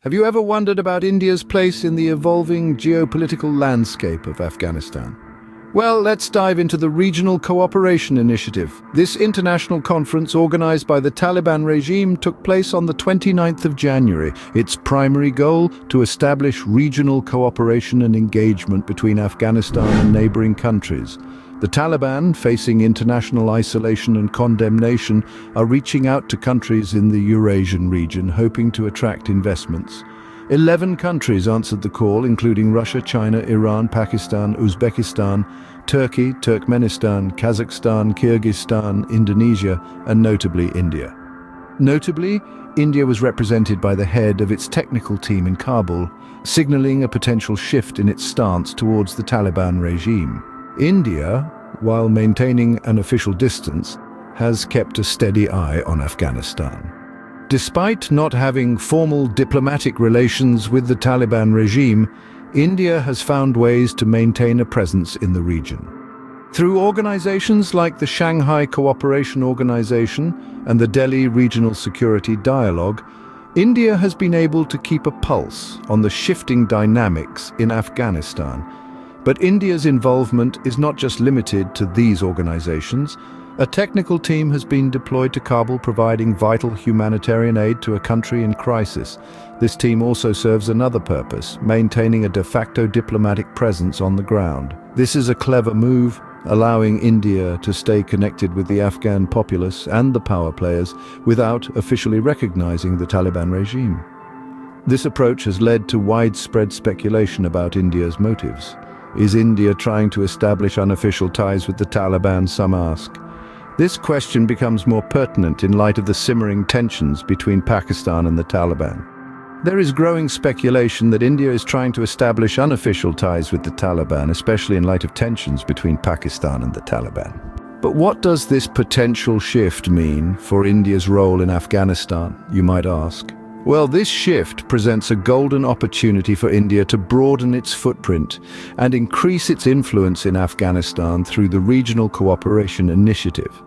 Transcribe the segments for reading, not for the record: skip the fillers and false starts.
Have you ever wondered about India's place in the evolving geopolitical landscape of Afghanistan? Well, let's dive into the Regional Cooperation Initiative. This international conference, organized by the Taliban regime, took place on the 29th of January. Its primary goal, to establish regional cooperation and engagement between Afghanistan and neighboring countries. The Taliban, facing international isolation and condemnation, are reaching out to countries in the Eurasian region, hoping to attract investments. 11 countries answered the call, including Russia, China, Iran, Pakistan, Uzbekistan, Turkey, Turkmenistan, Kazakhstan, Kyrgyzstan, Indonesia, and notably India. Notably, India was represented by the head of its technical team in Kabul, signaling a potential shift in its stance towards the Taliban regime. India, while maintaining an official distance, has kept a steady eye on Afghanistan. Despite not having formal diplomatic relations with the Taliban regime, India has found ways to maintain a presence in the region. Through organizations like the Shanghai Cooperation Organization and the Delhi Regional Security Dialogue, India has been able to keep a pulse on the shifting dynamics in Afghanistan. But India's involvement is not just limited to these organizations. A technical team has been deployed to Kabul, providing vital humanitarian aid to a country in crisis. This team also serves another purpose, maintaining a de facto diplomatic presence on the ground. This is a clever move, allowing India to stay connected with the Afghan populace and the power players without officially recognizing the Taliban regime. This approach has led to widespread speculation about India's motives. Is India trying to establish unofficial ties with the Taliban, some ask. This question becomes more pertinent in light of the simmering tensions between Pakistan and the Taliban. There is growing speculation that India is trying to establish unofficial ties with the Taliban, especially in light of tensions between Pakistan and the Taliban. But what does this potential shift mean for India's role in Afghanistan, you might ask? Well, this shift presents a golden opportunity for India to broaden its footprint and increase its influence in Afghanistan through the Regional Cooperation Initiative.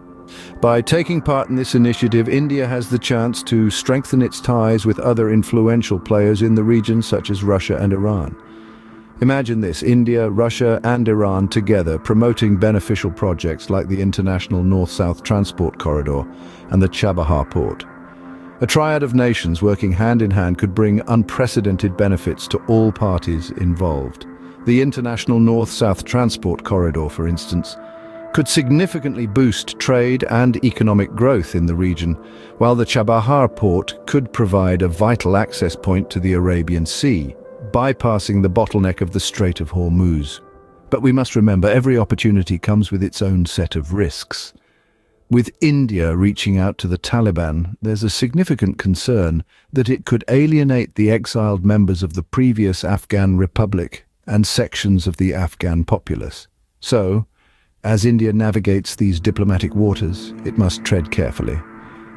By taking part in this initiative, India has the chance to strengthen its ties with other influential players in the region, such as Russia and Iran. Imagine this: India, Russia, and Iran together promoting beneficial projects like the International North-South Transport Corridor and the Chabahar Port. A triad of nations working hand in hand could bring unprecedented benefits to all parties involved. The International North-South Transport Corridor, for instance, could significantly boost trade and economic growth in the region, while the Chabahar Port could provide a vital access point to the Arabian Sea, bypassing the bottleneck of the Strait of Hormuz. But we must remember, every opportunity comes with its own set of risks. With India reaching out to the Taliban, there's a significant concern that it could alienate the exiled members of the previous Afghan Republic and sections of the Afghan populace. So, as India navigates these diplomatic waters, it must tread carefully.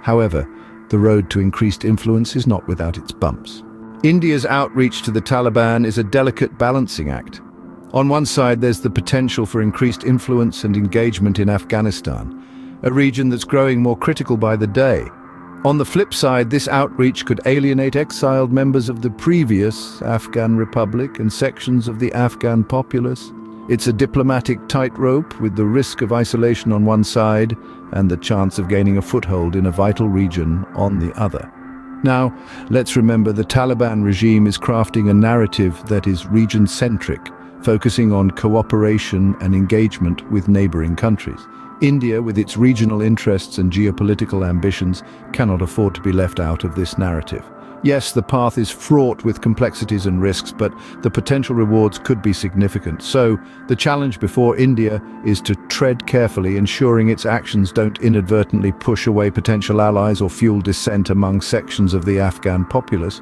However, the road to increased influence is not without its bumps. India's outreach to the Taliban is a delicate balancing act. On one side, there's the potential for increased influence and engagement in Afghanistan, a region that's growing more critical by the day. On the flip side, this outreach could alienate exiled members of the previous Afghan Republic and sections of the Afghan populace. It's a diplomatic tightrope, with the risk of isolation on one side and the chance of gaining a foothold in a vital region on the other. Now, let's remember, the Taliban regime is crafting a narrative that is region-centric, focusing on cooperation and engagement with neighboring countries. India, with its regional interests and geopolitical ambitions, cannot afford to be left out of this narrative. Yes, the path is fraught with complexities and risks, but the potential rewards could be significant. So, the challenge before India is to tread carefully, ensuring its actions don't inadvertently push away potential allies or fuel dissent among sections of the Afghan populace.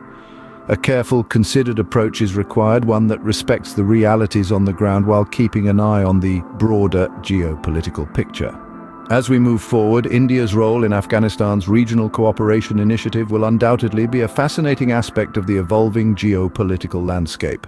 A careful, considered approach is required, one that respects the realities on the ground while keeping an eye on the broader geopolitical picture. As we move forward, India's role in Afghanistan's Regional Cooperation Initiative will undoubtedly be a fascinating aspect of the evolving geopolitical landscape.